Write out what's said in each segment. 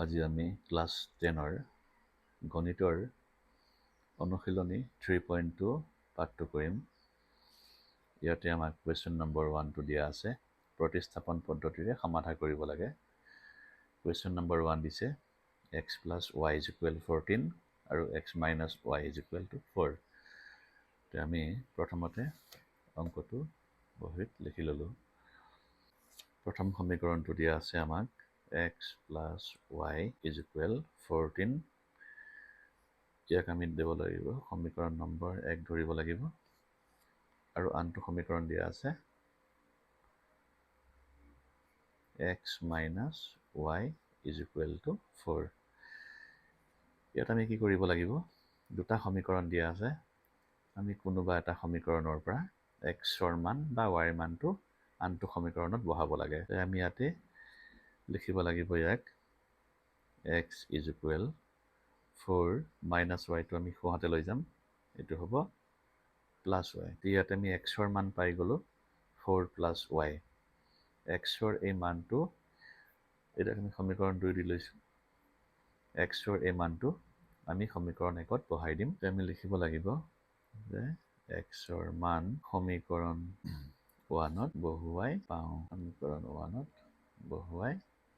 আজি আমি ক্লাছ 10-ৰ গণিতৰ অনুশীলনী 3.2 পাঠটো কৰিম। ইয়াতে আমাক কুৱেশ্যন নম্বৰ 1টো দিয়া আছে। প্ৰতিস্থাপন পদ্ধতিৰে সমাধান কৰিব লাগে। কুৱেশ্যন নম্বৰ 1 দিছে x + y = 14 আৰু x - y = 4। তে আমি প্ৰথমতে অংকটো বহীত লিখি ল'লোঁ। প্ৰথম সমীকৰণটো দিয়া আছে আমাক x + y = 14। ইয়াক আমি দিব লাগিব সমীকৰণ নম্বৰ 1 ধৰিব লাগিব আৰু আনটো সমীকৰণ দিয়া আছে x - y = 4। ইয়াত আমি কি কৰিব লাগিব, দুটা সমীকৰণ দিয়া আছে। আমি কোনোবা এটা সমীকৰণৰ পৰা x-ৰ মান বা y-ৰ মানটো আনটো সমীকৰণত বহাব লাগে। আমি ইয়াতে লিখিব লাগিব ইয়াক x = 4 - y টো আমি সোঁহাতে লৈ যাম, এইটো হ'ব +y। ইয়াতে আমি x-ৰ মান পাই গ'লো 4 + y। x-ৰ এই মানটো এটা আমি সমীকৰণ 2 দি লৈছোঁ। x-ৰ এই মানটো আমি সমীকৰণ 1ত বহাই দিম। আমি লিখিব লাগিব যে x-ৰ মান সমীকৰণ 1ত বহুৱাই পাওঁ। সমীকৰণ 1ত বহুৱাই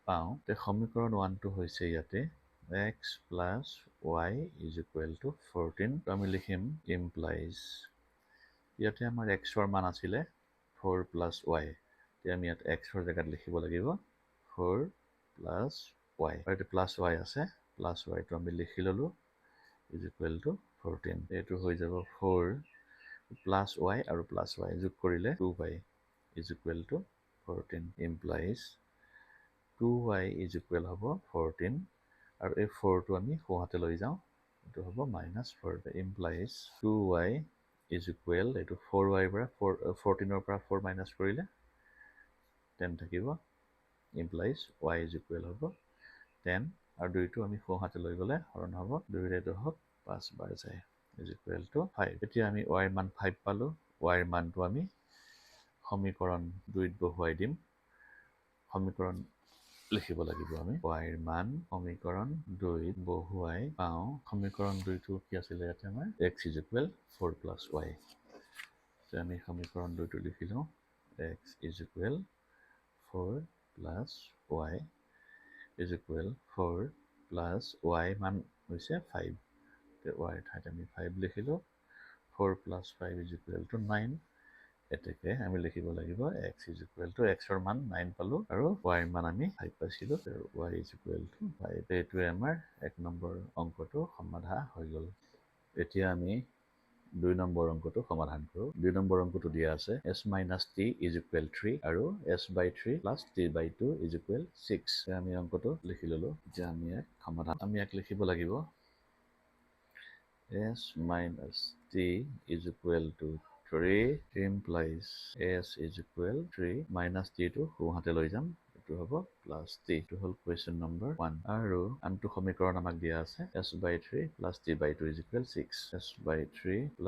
পাওঁ। তে সমীকৰণ 1টো হৈছে ইয়াতে x + y = 14। আমি লিখিম implies, ইয়াতে আমাৰ x-ৰ মান আছিলে 4 + y। আমি ইয়াত x-ৰ জেগাত লিখিব লাগিব 4 + y। আৰু ইয়াতে +y আছে, +y টো আমি লিখি ল'লোঁ = 14। এইটো হৈ যাব 4 + y আৰু +y যোগ কৰিলে 2y = 14। implies 2y = হ'ব 14 আৰু এই 4টো আমি সোঁহাতে লৈ যাওঁ, এইটো হ'ব -4। implies 2y = এইটো 4y পৰা 14ৰ পৰা 4 মাইনাছ কৰিলে 10 থাকিব। implies y = হ'ব 10 আৰু 2টো আমি সোঁহাতে লৈ গ'লে হৰণ হ'ব, 2ৰে 10ক 5 বাৰ যায় = 5। এতিয়া আমি y ৰ মান 5 পালোঁ। y ৰ মানটো আমি সমীকৰণ 2ত বহুৱাই দিম। সমীকৰণ লিখিব লাগিব আমি y ৰ মান সমীকৰণ 2ত বহুৱাই পাওঁ। সমীকৰণ 2টো কি আছিলে ইয়াতে আমাৰ x = 4 + y। আমি সমীকৰণ 2টো লিখি লওঁ x = 4 + y = 4 + y মান হৈছে 5। y ৰ ঠাইত আমি 5 লিখিলোঁ। 4 + 5 = 9। এতেকে আমি লিখিব লাগিব x = x-ৰ মান 9 পালোঁ আৰু y ৰ মান আমি 5 পাইছিলোঁ। y = 5। এইটোৱে আমাৰ 1 নম্বৰ অংকটো সমাধা হৈ গ'ল। এতিয়া আমি 2 নম্বৰ অংকটো সমাধান কৰোঁ। 2 নম্বৰ অংকটো দিয়া আছে s - t = 3 আৰু s/3 + t/2 = 6। আমি অংকটো লিখি ল'লোঁ। এতিয়া আমি ইয়াক লিখিব লাগিব s - t = 3 implies s = 3 - t টো সোঁহাতে লৈ যাম, এইটো হ'ব +t। এইটো হ'ল কুৱেশ্যন নম্বৰ 1। আৰু আনটো সমীকৰণ আমাক দিয়া আছে s/3 + t/2 = 6। s/3 +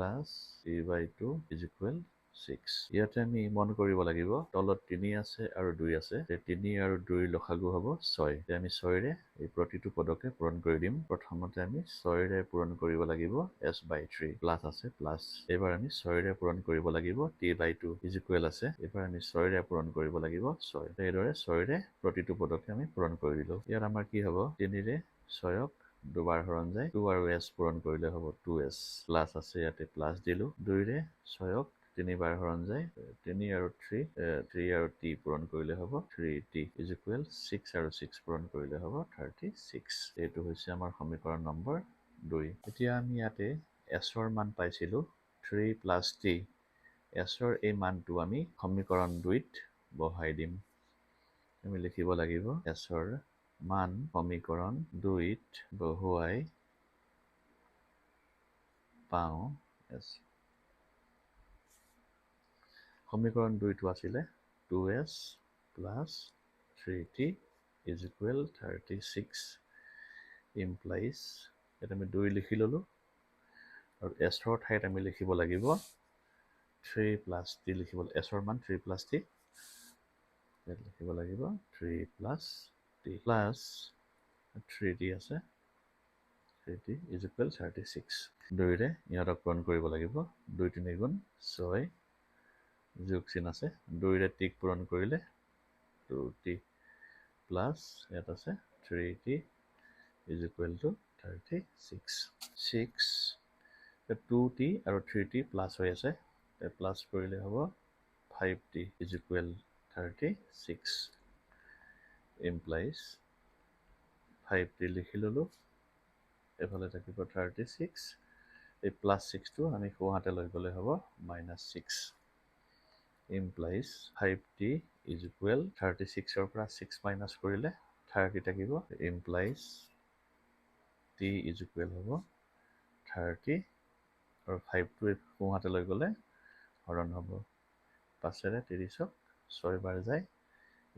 t/2 = 6। ইয়াতে আমি মন কৰিব লাগিব তলত 3 আছে আৰু 2 আছে। 3 আৰু 2ৰ লসাগু হ'ব 6। আমি 6ৰে এই প্ৰতিটো পদকে পূৰণ কৰি দিম। প্ৰথমতে আমি 6ৰে পূৰণ কৰিব লাগিব s/3 প্লাছ আছে প্লাছ। এইবাৰ আমি 6ৰে পূৰণ কৰিব লাগিব t/2 ইকুৱেল আছে। এইবাৰ আমি 6ৰে পূৰণ কৰিব লাগিব 6। এইদৰে 6ৰে প্ৰতিটো পদকে আমি পূৰণ কৰি দিলোঁ। ইয়াত আমাৰ কি হ'ব 3ৰে 6ক দুবাৰ হৰণ যায়, 2 আৰু s পূৰণ কৰিলে হ'ব 2s প্লাছ আছে, ইয়াতে প্লাছ দিলোঁ। 2ৰে 6ক 3 বাৰ হৰণ যায়, 3 আৰু 3 আৰু t পূৰণ কৰিলে হ'ব 3t = 6 আৰু 6 পূৰণ কৰিলে হ'ব 36। এইটো হৈছে আমাৰ সমীকৰণ নম্বৰ 2। এতিয়া আমি ইয়াতে s-ৰ মান পাইছিলোঁ 3 + t। s-ৰ এই মানটো আমি সমীকৰণ 2ত বহাই দিম। আমি লিখিব লাগিব s-ৰ মান সমীকৰণ 2ত বহুৱাই পাওঁ। সমীকৰণ 2টো আছিলে 2s + 3t = 36 implies, ইয়াত আমি 2 লিখি ল'লোঁ আৰু s-ৰ ঠাইত আমি লিখিব লাগিব 3 + t লিখিব। s-ৰ মান 3 + t, ইয়াত লিখিব লাগিব 3 + t প্লাছ 3t আছে 3t is equal 36 দুইৰে ইহঁতক পূৰণ কৰিব লাগিব 2 3 গুণ 6 যোগ চিন আছে দুইৰে টিক পূৰণ কৰিলে 2t প্লাছ ইয়াত আছে 3t is equal to 36 6 2t আৰু 3t প্লাছ হৈ আছে প্লাছ কৰিলে হ'ব 5t is equal 36 implies 5t লিখি ললো এফালে থাকিব 36 এই প্লাছ 6 টো আমি সোঁহাতে লৈ গ'লে হ'ব -6 implies 5t is equal 36 ৰ পৰা 6 মাইনাছ কৰিলে 30 থাকিব implies t is equal হ'ব 30 আৰু 5 টো সোঁহাতে লৈ গ'লে হৰণ হ'ব 5ৰে 30ক 6 বাৰ যায়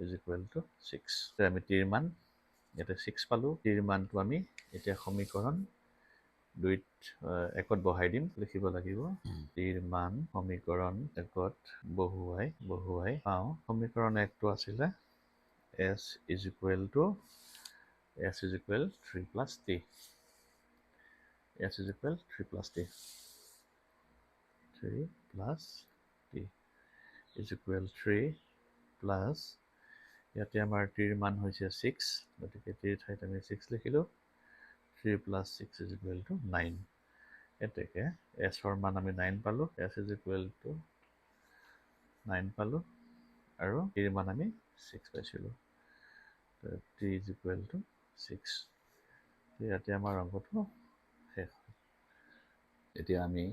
is equal to 6 আমি t ৰ মান ইয়াতে 6 পালো t ৰ মানটো আমি এতিয়া সমীকৰণ 1ত বহাই দিম লিখিব লাগিব t ৰ মান সমীকৰণ 1ত বহুৱাই পাওঁ সমীকৰণ 1টো আছিলে s is equal 3 plus t s is equal 3 plus t 3 plus t is equal 3 plus ইয়াতে আমাৰ t ৰ মান হৈছে 6 গতিকে t ৰ ঠাইত আমি 6 লিখিলো 3 plus 6 is equal to 9 এতেকে s ৰ মান আমি 9 পালো s is equal to 9 পালো আৰু t ৰ মান আমি 6 পাইছিলো t is equal to 6 ইয়াতে আমাৰ অংকটো শেষ এতিয়া আমি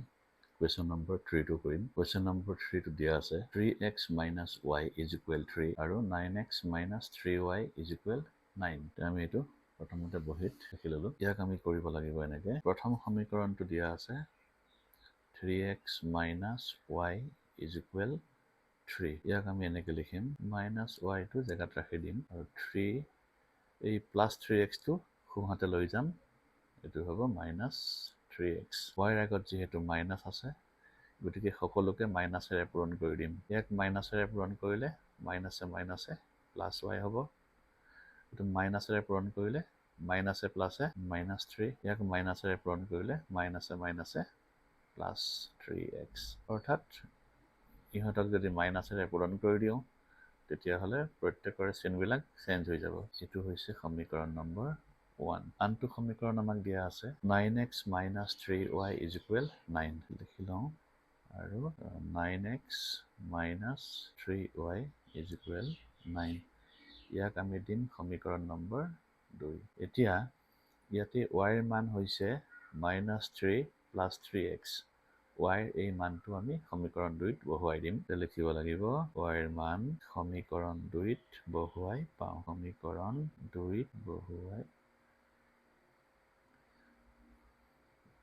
Question number 3 to কৰিম Question number 3 to দিয়া আছে 3x minus y is equal 3 আৰু 9x minus 3y is equal 9 আমি এইটো প্ৰথমতে বহিত লিখি ললো ইয়াক আমি কৰিব লাগিব এনেকে প্ৰথম সমীকৰণটো দিয়া আছে 3x minus y is equal 3 ইয়াক আমি এনেকে লিখিম minus y টো জেগাত ৰাখি দিম আৰু 3 এই plus 3x টো সোঁহাতে লৈ যাম এইটো হ'ব minus 3x y ৰ আগত যেহেতু মাইনাস আছে গতিকে সকলোকে মাইনাসেৰে পূৰণ কৰি দিম ইয়াক মাইনাসেৰে পূৰণ কৰিলে মাইনাসে প্লাস y হ'ব এটো মাইনাসেৰে পূৰণ কৰিলে মাইনাসে প্লাসে -3 ইয়াক মাইনাসেৰে পূৰণ কৰিলে মাইনাসে প্লাস 3x অৰ্থাৎ ইহঁতক যদি মাইনাসেৰে পূৰণ কৰি দিওঁ তেতিয়া হলে প্ৰত্যেকৰে চিনবিলাক চেঞ্জ হৈ যাব এটো হৈছে সমীকৰণ নম্বৰ 1 আনটো সমীকৰণ আমাক দিয়া আছে 9x minus 3y is equal 9 লিখি লওঁ আৰু 9x minus 3y is equal 9 ইয়াক আমি দিম সমীকৰণ নম্বৰ 2 এতিয়া ইয়াতে y ৰ মান হৈছে -3 plus 3x y এই মানটো আমি সমীকৰণ 2ত বহুৱাই দিম লিখিব লাগিব y ৰ মান সমীকৰণ 2ত বহুৱাই পাওঁ সমীকৰণ 2ত বহুৱাই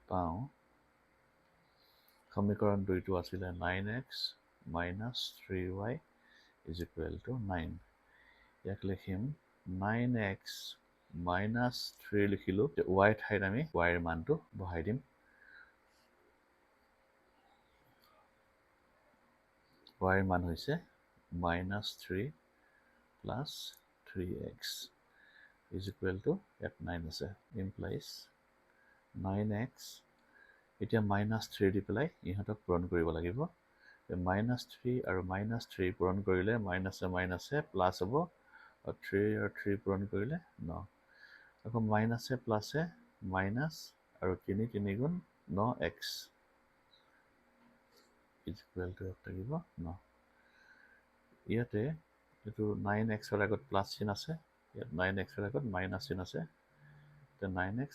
পাওঁ সমীকৰণ 2টো আছিল 9x minus 3y is equal to 9 ইয়াক লিখিম 9x minus 3 লিখিলো y ঠাইত আমি y ৰ মানটো বহাই দিম y ৰ মান হৈছে -3 plus 3x is equal to at 9 আছে implies 9x এতিয়া -3 দি পেলাই ইহঁতক পূৰণ কৰিব লাগিব -3 আৰু -3 পূৰণ কৰিলে মাইনাসে প্লাস হ'ব আৰু 3 আৰু 3 পূৰণ কৰিলে 9 আকৌ মাইনাসে প্লাসে মাইনাস আৰু 3 3 গুণ 9x is equal to থাকিব 9 ইয়াতে এটো 9x ৰ আগত প্লাস চিন আছে ইয়াত 9x ৰ আগত মাইনাস চিন আছে তে 9x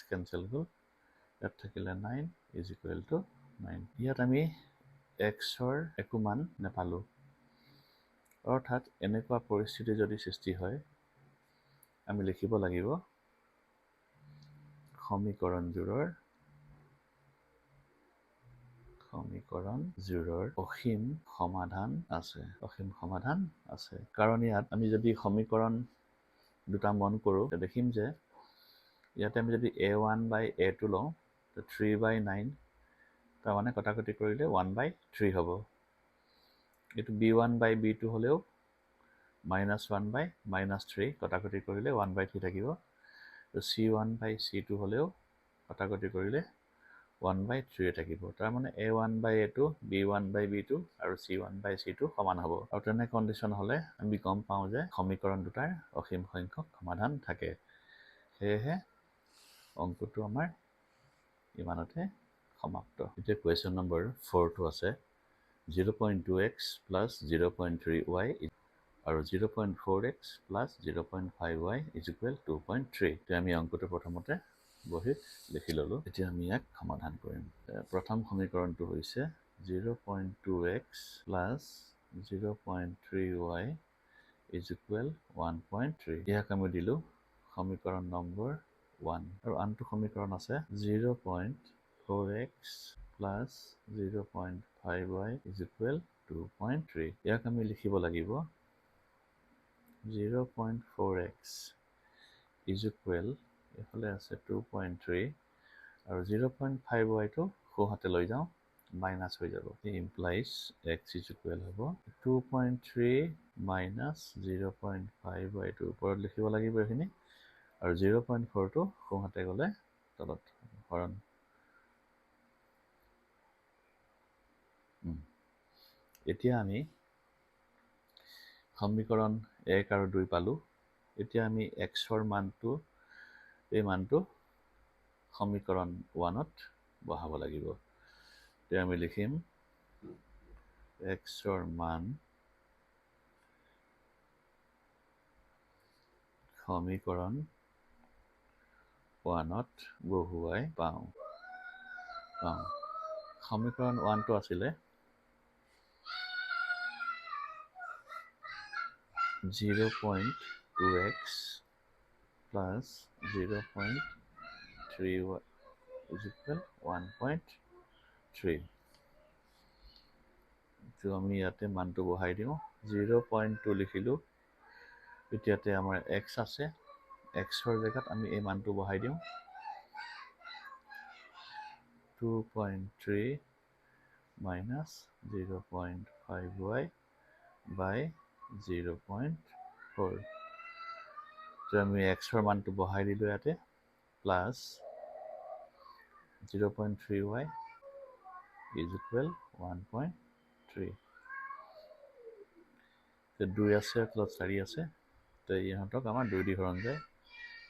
কেনসেল হ'ল ইয়াত থাকিলে 9 is equal to 9 ইয়াত আমি x ৰ একো মান নেপালো অৰ্থাৎ এনেকুৱা পৰিস্থিতি যদি সৃষ্টি হয় আমি লিখিব লাগিব সমীকৰণ জোৰৰ অসীম সমাধান আছে কাৰণ ইয়াত আমি যদি সমীকৰণ দুটা মন কৰো তে দেখিম যে ইয়াতে আমি যদি a1 by a2 লওঁ তে 3 by 9 তাৰ মানে কটাকটি কৰিলে 1 by 3 হ'ব এটো b1 by b2 হলেও -1 by -3 কটাকটি কৰিলে 1 by 3 থাকিব তো C1/C2 হ'লেও কটাকটি কৰিলে 1/3 থাকিব। তাৰ মানে A1/A2, B1/B2 আৰু C1/C2 সমান হ'ব। আৰু তেনে কণ্ডিশ্যন হ'লে আমি গম পাওঁ যে সমীকৰণ দুটাৰ অসীম সংখ্যক সমাধান থাকে। সেয়েহে অংকটো আমাৰ ইমানতে সমাপ্ত। এতিয়া কুৱেশ্যন নম্বৰ 4টো আছে 0.2x plus 0.3y আৰু 0.4x plus 0.5y is equal 2.3. এতিয়া আমি অংকটো প্ৰথমতে বহীত লিখি ল'লো। এতিয়া আমি ইয়াক সমাধান কৰিম। প্ৰথম সমীকৰণটো হৈছে 0.2x plus 0.3y is equal 1.3. ইয়াক আমি দিলো সমীকৰণ নম্বৰ 1 আৰু আনটো সমীকৰণ আছে 0.4x plus 0.5y is equal 2.3. ইয়াক আমি লিখিব লাগিব 0.4x is equal এফালে আছে 2.3 আৰু 0.5y টো সোঁহাতে লৈ যাওঁ মাইনাছ হৈ যাব। এই ইমপ্লাইজ x is equal হ'ব 2.3 minus 0.5y টো ওপৰত লিখিব লাগিব এইখিনি আৰু 0.4 টো সোঁহাতে গ'লে তলত হৰণ। এতিয়া আমি সমীকৰণ 1 আৰু 2 পালো। এতিয়া আমি xৰ মানটো এই মানটো সমীকৰণ 1ত বহাব লাগিব। এতিয়া আমি লিখিম xৰ মান সমীকৰণ 1ত বহুৱাই পাওঁ। সমীকৰণ 1টো আছিলে 0.2x plus 0.3y is equal 1.3. তো আমি ইয়াতে মানটো বহাই দিওঁ 0.2 লিখিলো। এতিয়াতে আমাৰ x আছে, xৰ জেগাত আমি এই মানটো বহাই দিওঁ 2.3 minus 0.5y by 0.4. তো আমি xৰ মানটো বহাই দিলো ইয়াতে প্লাছ 0.3y is equal 1.3. তো 2 আছে প্লাছ 4 আছে, তো ইহঁতক আমাৰ 2 দি হৰণ যায়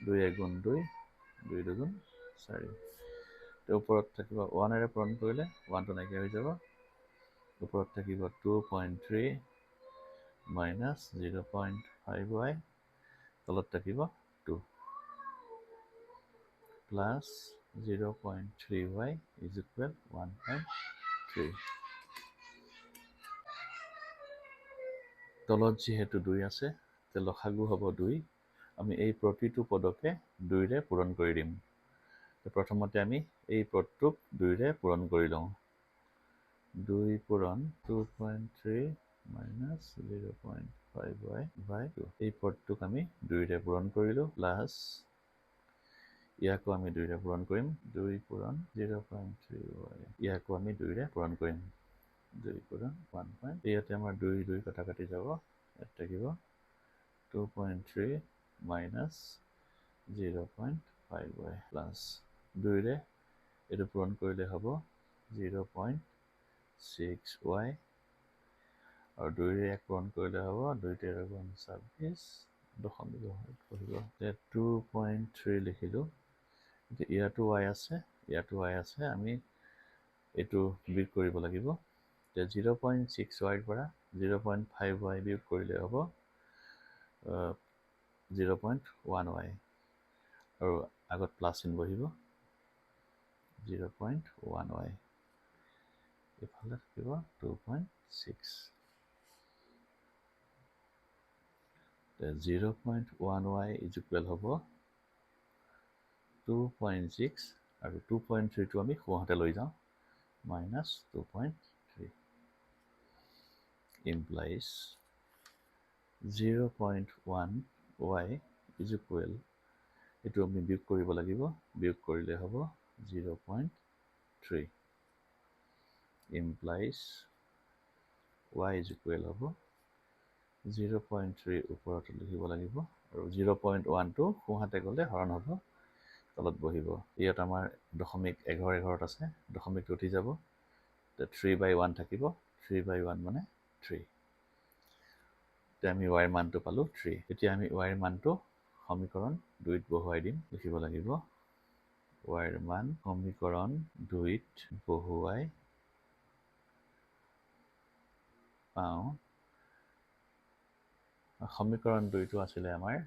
2 গুণ 2 2 দুগুণ 4। তো ওপৰত থাকিব 1 এৰে পূৰণ কৰিলে 1টো নাইকিয়া হৈ যাব। ওপৰত থাকিব 2.3 minus 0.5y, তলত থাকিব 2 plus 0.3y is equal 1.3. তলত যিহেতু 2 আছে তে লসাগু হ'ব 2। আমি এই প্ৰতিটো পদকে 2ৰে পূৰণ কৰি দিম। প্ৰথমতে আমি এই পদটোক 2ৰে পূৰণ কৰি লওঁ। 2 পূৰণ 2.3 minus 0.5y by 2। এই পদটোক আমি 2ৰে পূৰণ কৰিলো প্লাছ ইয়াকো আমি 2ৰে পূৰণ কৰিম 2 পূৰণ 0.3y, ইয়াকো আমি 2ৰে পূৰণ কৰিম 2 পূৰণ 1. ইয়াতে আমাৰ 2 2 কটা কাটি যাব। ইয়াত থাকিব 2.3 minus 0.5y প্লাছ 2ৰে এইটো পূৰণ কৰিলে হ'ব 0.6y আৰু 2ৰে এক পূৰণ কৰিলে হ'ব 2 × 26 দশমিক পঢ়িব 2.3 লিখিলো। ইয়াতো y আছে, ইয়াতো y আছে, আমি এইটো বিয়োগ কৰিব লাগিব। 0.6y পৰা 0.5y বিয়োগ কৰিলে হ'ব 0.1y আৰু আগত প্লাছ চিন বহিব 0.1y, ইফালে থাকিব 2.6। 0.1y is equal হ'ব 2.6 আৰু 2.3 টো আমি সোঁহাতে লৈ যাওঁ minus 2.3 implies 0.1y is equal, এইটো আমি বিয়োগ কৰিব লাগিব, বিয়োগ কৰিলে হ'ব 0.3 implies y is equal হ'ব 0.3 ওপৰত লিখিব লাগিব আৰু 0.1টো সোঁহাতে গ'লে হৰণ হ'ব, তলত বহিব। ইয়াত আমাৰ দশমিক 11 আছে, দশমিকটো উঠি যাব, 3/1 থাকিব, 3/1 মানে 3। এতিয়া আমি y ৰ মানটো পালোঁ 3। এতিয়া আমি y ৰ মানটো সমীকৰণ 2ত বহুৱাই দিম। লিখিব লাগিব y ৰ মান সমীকৰণ 2ত বহুৱাই পাওঁ। সমীকৰণ 2টো আছিলে আমাৰ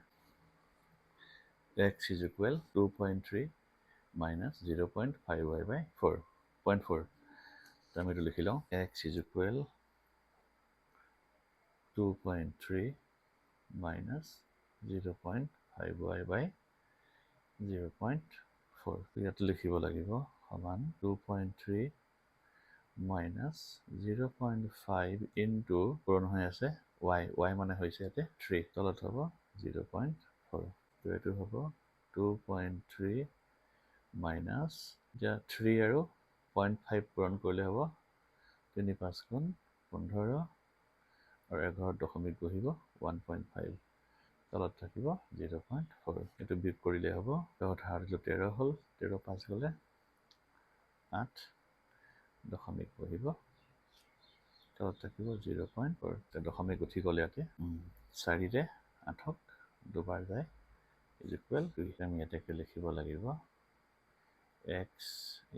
x is equal 2.3 minus 0.5y/4 0.4। আমি এইটো লিখি লওঁ, x is equal 2.3 minus 0.5y/0.4। ইয়াত লিখিব লাগিব সমান 2.3 minus 0.5 into পূৰণ হৈ আছে y মানে হৈছে ইয়াতে 3, তলত হ'ব 0.4। এইটো হ'ব 2.3 minus, এতিয়া 3 আৰু 0.5 পূৰণ কৰিলে হ'ব 3 × 5 = 15 আৰু 11 দশমিক বহিব 1.5, তলত থাকিব 0.4। এইটো বিয়োগ কৰিলে হ'ব 13 হ'ল, 13 5 গ'লে 8 দশমিক বহিব, তলত থাকিব 0.4। দশমিক উঠি গ'লে ইয়াতে 4ৰে 8ক দুবাৰ যায় is equal 2। আমি ইয়াতে লিখিব লাগিব x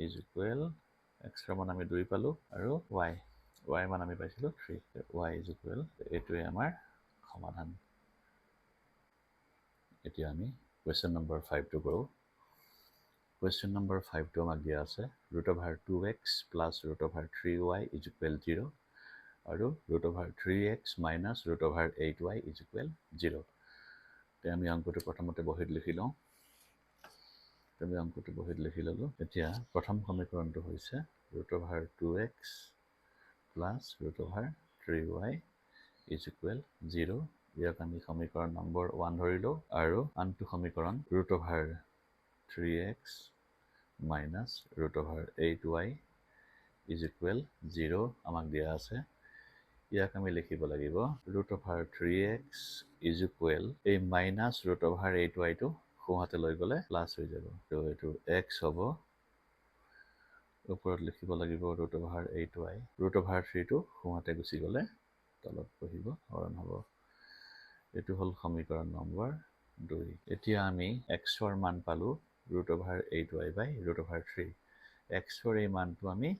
is equal, x ৰ মান আমি 2 পালোঁ আৰু y ৰ মান আমি পাইছিলোঁ 3, y is equal, এইটোৱে আমাৰ সমাধান। এতিয়া আমি কুৱেশ্যন নম্বৰ 5টো কৰোঁ। কুৱেশ্যন নম্বৰ 5টো আমাক দিয়া আছে √2x plus √3y is equal 0 আৰু √3x minus √8y is equal 0। এতিয়া আমি অংকটো প্ৰথমতে বহীত লিখি লওঁ। আমি অংকটো বহীত লিখি ল'লোঁ। এতিয়া প্ৰথম সমীকৰণটো হৈছে √2x plus √3y is equal 0। ইয়াক আমি সমীকৰণ নম্বৰ 1 ধৰিলোঁ আৰু আনটো সমীকৰণ √3x minus √8y is equal 0 আমাক দিয়া আছে। ইয়াক আমি লিখিব লাগিব √3x is equal, এই মাইনাছ √8y টো সোঁহাতে লৈ গ'লে প্লাছ হৈ যাব, তো এইটো x হ'ব। ওপৰত লিখিব লাগিব √8y, √3টো সোঁহাতে গুচি গ'লে তলত বহিব, হৰণ হ'ব। এইটো হ'ল সমীকৰণ নম্বৰ 2। এতিয়া আমি x ৰ মান পালোঁ √8y/√3। x ৰ এই মানটো আমি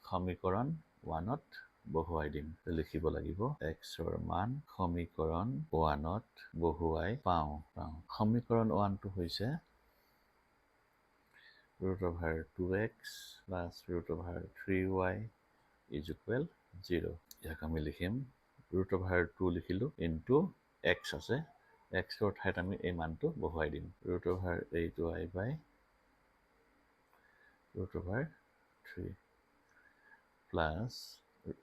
সমীকৰণ 1ত বহুৱাই দিম। লিখিব লাগিব x ৰ মান সমীকৰণ 1ত বহুৱাই পাওঁ। সমীকৰণ 1টো হৈছে √2x plus √3y is equal 0। ইয়াক আমি লিখিম √2 লিখিলোঁ ইনটু x আছে, x ৰ ঠাইত আমি এই মানটো বহুৱাই দিম √8y/√3 প্লাছ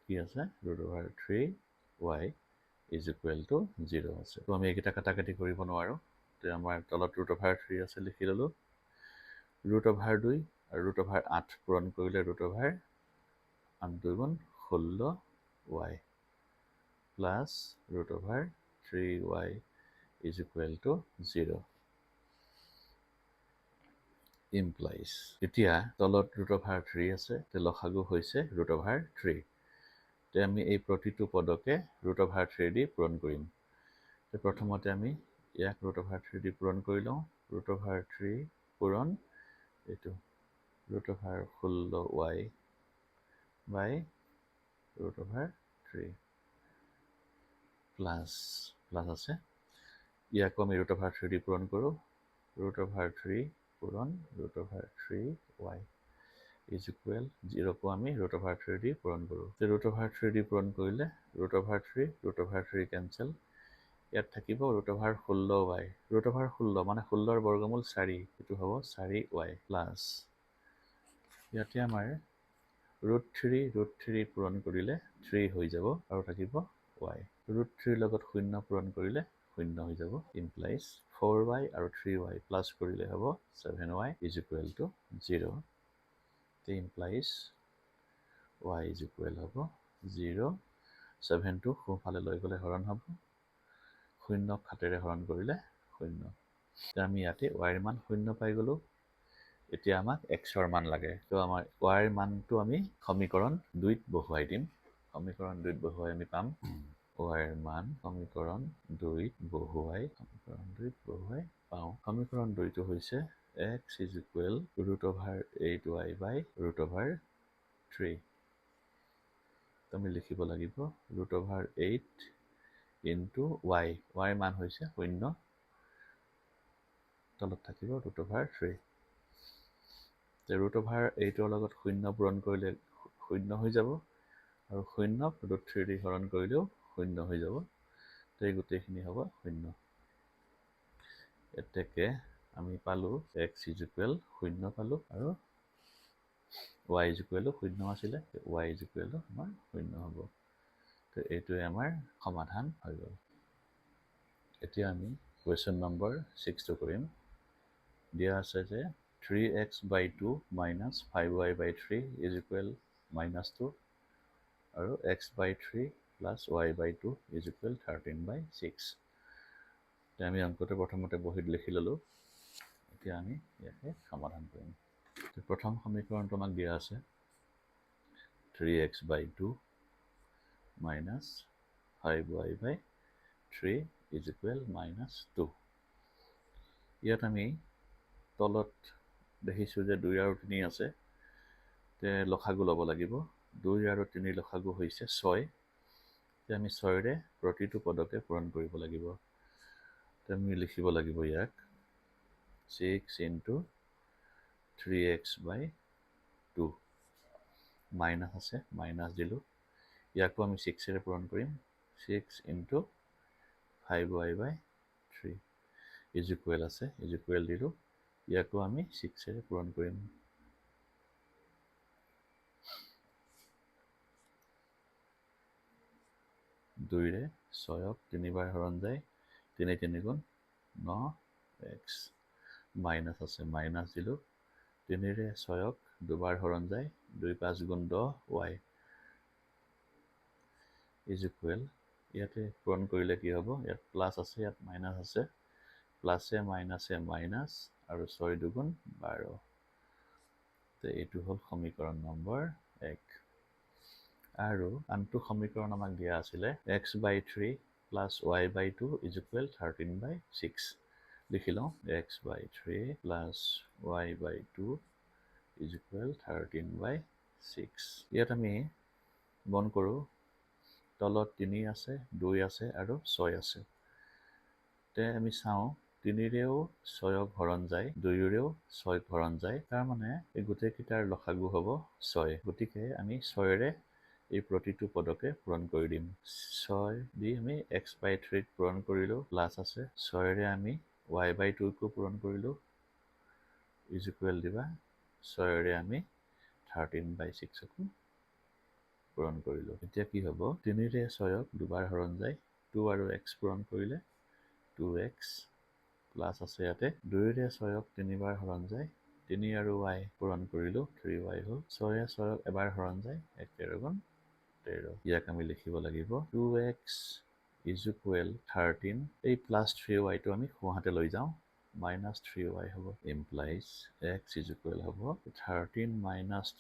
কি আছে √3y is equal to 0 আছে। তো আমি এইকেইটা কাটাকাটি কৰিব নোৱাৰোঁ, তো আমাৰ তলত √3 আছে, লিখি ল'লোঁ। √2 আৰু √8 পূৰণ কৰিলে √8 2 × 16y plus √3y is equal to 0 implies। এতিয়া তলত √3 আছে, লসাগু হৈছে √3। এতিয়া আমি এই প্ৰতিটো পদকে √3 দি পূৰণ কৰিম। প্ৰথমতে আমি ইয়াক √3 দি পূৰণ কৰি লওঁ। √3 পূৰণ এইটো √16y/√3 প্লাছ আছে। ইয়াকো আমি √3 দি পূৰণ কৰোঁ। √3 পূৰণ √3y is equal 0কো আমি √3 দি পূৰণ কৰোঁ। √3 দি পূৰণ কৰিলে √3 কেঞ্চেল, ইয়াত থাকিব √16y, √16 মানে 16ৰ বৰ্গমূল 4, এইটো হ'ব 4y প্লাছ ইয়াতে আমাৰ √3 পূৰণ কৰিলে 3 হৈ যাব আৰু থাকিব y, √3 লগত 0 পূৰণ কৰিলে 0 হৈ যাব, ইমপ্লাইজ 4y আৰু 3y প্লাছ কৰিলে হ'ব 7y is equal to 0। Implies y is equal হ'ব 0। 7টো সোঁফালে লৈ গ'লে হৰণ হ'ব, 0ক 7ৰে হৰণ কৰিলে শূন্য। এতিয়া আমি ইয়াতে y ৰ মান শূন্য পাই গ'লো। এতিয়া আমাক x ৰ মান লাগে। তো আমাৰ y ৰ মানটো আমি সমীকৰণ 2ত বহুৱাই দিম। সমীকৰণ 2ত বহুৱাই আমি পাম y ৰ মান সমীকৰণ 2ত বহুৱাই পাওঁ। সমীকৰণ 2টো হৈছে x is equal √8y/√3। আমি লিখিব লাগিব √8 ইনটু y। y ৰ মান হৈছে 0, তলত থাকিব √3। √8ৰ লগত 0 পূৰণ কৰিলে 0 হৈ যাব, আৰু 0ক √3 দি হৰণ কৰিলেও 0 হৈ যাব। তো এই গোটেইখিনি হ'ব 0। এতেকে আমি পালোঁ x is equal 0 পালোঁ, আৰু y is equal 0 আছিলে। y is equal আমাৰ 0 হ'ব। তো এইটোৱে আমাৰ সমাধান হৈ গ'ল। এতিয়া আমি কুৱেশ্যন নম্বৰ 6টো কৰিম। দিয়া আছে যে 3x/2 minus 5y/3 is equal -2, আৰু x/3 plus y/2 is equal 13/6। আমি অংকটো প্ৰথমতে বহীত লিখি ল'লোঁ। এতিয়া আমি ইয়াকে সমাধান কৰিম। প্ৰথম সমীকৰণটো আমাক দিয়া আছে 3x/2 minus 5y/3 is equal -2। ইয়াত আমি তলত দেখিছোঁ যে 2 আৰু 3 আছে। তে লসাগু ল'ব লাগিব। 2 আৰু 3 লসাগু হৈছে 6। এতিয়া আমি 6ৰে প্ৰতিটো পদকে পূৰণ কৰিব লাগিব। আমি লিখিব লাগিব ইয়াক 6 ইনটু 3x/2। মাইনাছ আছে, মাইনাছ দিলোঁ। ইয়াকো আমি 6ৰে পূৰণ কৰিম। 6 ইনটু 5y/3 ইজ ইকুৱেল আছে, ইজ ইকুৱেল দিলোঁ। ইয়াকো আমি 6ৰে পূৰণ কৰিম। দুইৰে 6ক 3বাৰ হৰণ যায়, 3 3 গুণ 9x। মাইনাছ আছে, মাইনাছ দিলোঁ। 3ৰে 6ক 2বাৰ হৰণ যায়, 2 5 গুণ 10y ইজ ইকুৱেল। ইয়াতে পূৰণ কৰিলে কি হ'ব? ইয়াত প্লাছ আছে, ইয়াত মাইনাছ আছে। প্লাছে মাইনাছে মাইনাছ, আৰু 6 2 12। তো এইটো হ'ল সমীকৰণ নম্বৰ 1। আৰু আনটো সমীকৰণ আমাক দিয়া আছিলে x/3 plus y/2 is equal 13/6। লিখি লওঁ x/3 plus y/2 is equal 13/6। ইয়াত আমি মন কৰোঁ তলত 3 আছে, 2 আছে, আৰু 6 আছে। তে আমি চাওঁ 3ৰেও 6ক হৰণ যায়, 2ৰেও 6ক হৰণ যায়। তাৰমানে এই গোটেইকেইটাৰ লসাগু হ'ব 6। গতিকে আমি 6ৰে এই প্ৰতিটো পদকে পূৰণ কৰি দিম। 6 দি আমি x/3 পূৰণ কৰিলোঁ, প্লাছ আছে। 6ৰে আমি y/2কো পূৰণ কৰিলোঁ, ইজ ইকুৱেল দিবা 6ৰে আমি 13/6কো পূৰণ কৰিলোঁ। এতিয়া কি হ'ব? 3ৰে 6ক 2বাৰ হৰণ যায়, 2 আৰু x পূৰণ কৰিলে 2x, প্লাছ আছে ইয়াতে। 2ৰে 6ক 3বাৰ হৰণ যায়, 3 আৰু y পূৰণ কৰিলোঁ, 3y হ'ল। 6ৰে 6ক এবাৰ হৰণ যায়, 1 13 গুণ 13। ইয়াক আমি লিখিব লাগিব 2x ইজ ইকুৱেল 13। এই প্লাছ 3yটো আমি সোঁহাতে লৈ যাওঁ, -3y হ'ব। ইমপ্লাইজ x ইজ ইকুৱেল হ'ব 13 -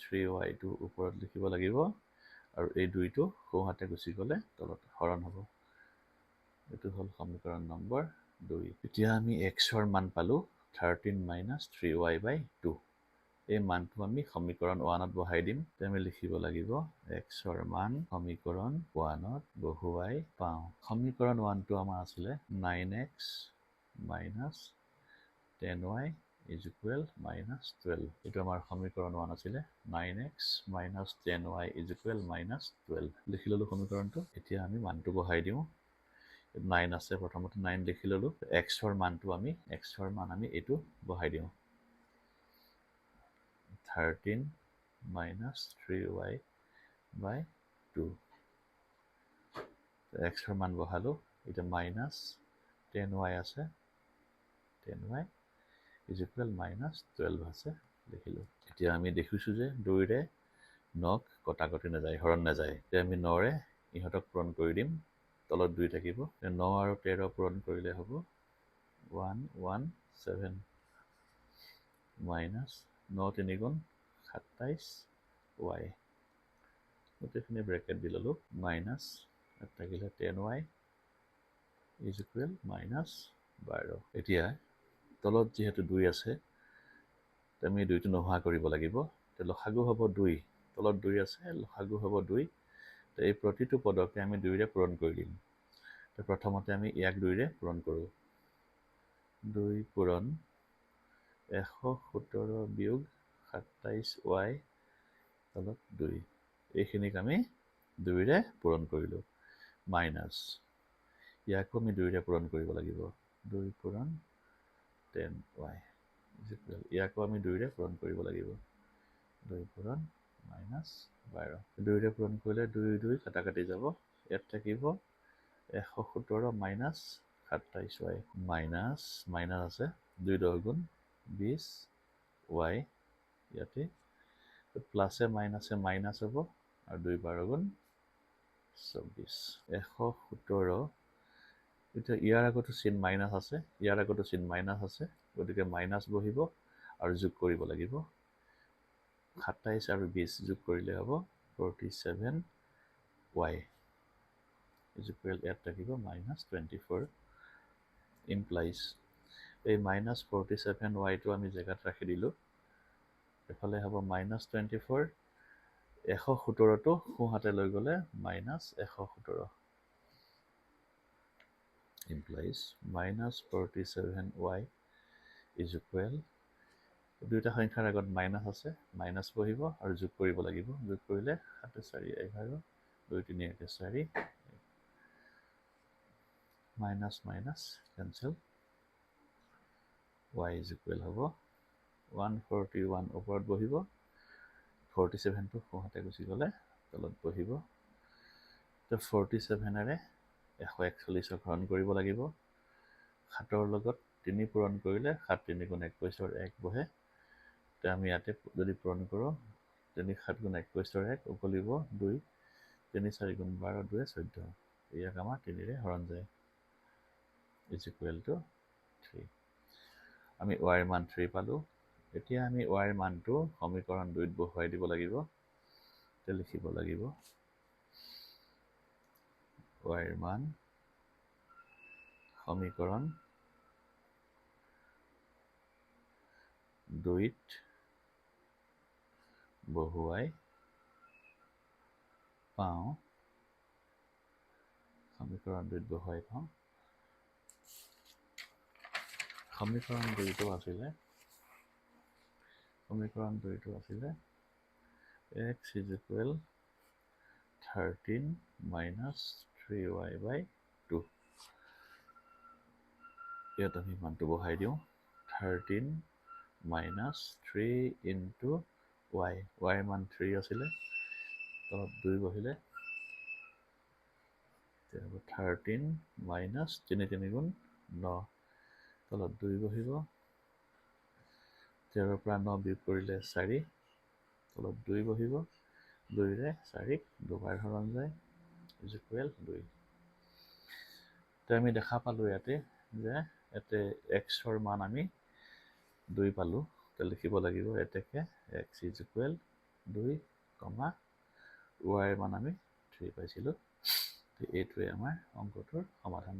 3yটো ওপৰত লিখিব লাগিব, আৰু এই 2টো সোঁহাতে গুচি গ'লে তলত হৰণ হ'ব। এইটো হ'ল সমীকৰণ নম্বৰ 2। এতিয়া আমি x ৰ মান পালোঁ 13 - 3y/2। এই মানটো আমি সমীকৰণ 1ত বহাই দিম। আমি লিখিব লাগিব x ৰ মান সমীকৰণ 1ত বহুৱাই পাওঁ। সমীকৰণ 1টো আমাৰ আছিলে 9x - 10y ইজ ইকুৱেল -12। এইটো আমাৰ সমীকৰণ 1 আছিলে। 9x - 10y is equal -12। লিখি ল'লোঁ সমীকৰণটো। এতিয়া আমি মানটো বহাই দিওঁ। 9 আছে, প্ৰথমতে 9 লিখি ল'লোঁ। x ৰ মান আমি এইটো বহাই দিওঁ 13 - 3y/2। x ৰ মান বহালোঁ। এতিয়া -10y আছে, 10y ইজ ইকুৱেল -12 আছে, লিখিলোঁ। এতিয়া আমি দেখিছোঁ যে 2ৰে 9ক কটাকটি নাযায়, হৰণ নাযায়। এতিয়া আমি 9ৰে ইহঁতক পূৰণ কৰি দিম, তলত 2 থাকিব। 9 আৰু 13 পূৰণ কৰিলে হ'ব 117 মাইনাছ 9 3 গুণ 27 y গোটেইখিনি ব্ৰেকেট দি ল'লোঁ মাইনাছ ইয়াত থাকিলে 10y ইজ ইকুৱেল মাইনাছ 12 এতিয়া তলত যিহেতু 2 আছে আমি 2টো নোহোৱা কৰিব লাগিব লসাগু হ'ব 2 তলত 2 আছে লসাগু হ'ব 2 এই প্ৰতিটো পদকে আমি 2ৰে পূৰণ কৰি দিম প্ৰথমতে আমি ইয়াক 2ৰে পূৰণ কৰোঁ 2 পূৰণ 117 বিয়োগ 27y তলত 2 এইখিনিক আমি 2ৰে পূৰণ কৰিলোঁ মাইনাছ ইয়াকো আমি 2ৰে পূৰণ কৰিব লাগিব 2 পূৰণ 10y ইয়াকো আমি 2ৰে পূৰণ কৰিব লাগিব 2 পূৰণ মাইনাছ 12 2ৰে পূৰণ কৰিলে 2 2 কাটা কাটি যাব ইয়াত থাকিব 117 মাইনাছ 27y মাইনাছ মাইনাছ আছে 2 10 গুণ 20 y ইয়াতে প্লাছে মাইনাছে মাইনাছ হ'ব আৰু 2 12 গুণ 24 117 এতিয়া ইয়াৰ আগতো চিন মাইনাছ আছে ইয়াৰ আগতো চিন মাইনাছ আছে গতিকে মাইনাছ বহিব আৰু যোগ কৰিব লাগিব 27 আৰু 20 যোগ কৰিলে হ'ব 47y is equal ইয়াত থাকিব -24 implies এই -47y টো আমি জেগাত ৰাখি দিলো এফালে হ'ব -24 117 টো সোঁহাতে লৈ গ'লে -117 implies -47y is equal দুইটা সংখ্যাৰ আগত মাইনাছ আছে মাইনাছ বহিব আৰু যোগ কৰিব লাগিব যোগ কৰিলে 7 4 11 2 3 1 4 minus minus cancel y is equal হ'ব 141 ওপৰত বহিব 47 টো সোঁহাতে গুচি গ'লে তলত বহিব তো 47 এৰে 141 হৰণ কৰিব লাগিব 7 ৰ লগত 3 পূৰণ কৰিলে 7 3 গুণ 21 ৰ 1 বহে তো আমি ইয়াতে যদি পূৰণ কৰোঁ 3 7 গুণ 21 ৰ 1 উকলিব 2 3 4 গুণ 12 2 14 ইয়াক আমাৰ 3 ৰে হৰণ যায় is equal to 3 আমি y ৰ মান 3 পালো এতিয়া আমি y ৰ মানটো সমীকৰণ 2 ত বহুৱাই দিব লাগিব তে লিখিব লাগিব y ৰ মান সমীকৰণ 2 ত বহুৱাই পাওঁ সমীকৰণ 2 ত বহুৱাই পাওঁ সমীকৰণ 2 টো আছিলে x is equal 13 minus 3y by 2 ইয়াত আমি মানটো বহাই দিওঁ 13 minus 3 into y y মান 3 আছিলে তলত 2 বহিলে 13 minus 3 3 গুণ 9 তলত 2 বহিব 0 পৰা 9 বিয়োগ কৰিলে 4 তলত 2 বহিব 2 ৰে 4 দুবাৰ হৰণ যায় is equal 2 তো আমি দেখা পালো ইয়াতে যে এতে x ৰ মান আমি 2 পালো তো লিখিব লাগিব এতেকে x is equal 2, y ৰ মান আমি 3 পাইছিলো তো এইটোৱে আমাৰ অংকটোৰ সমাধান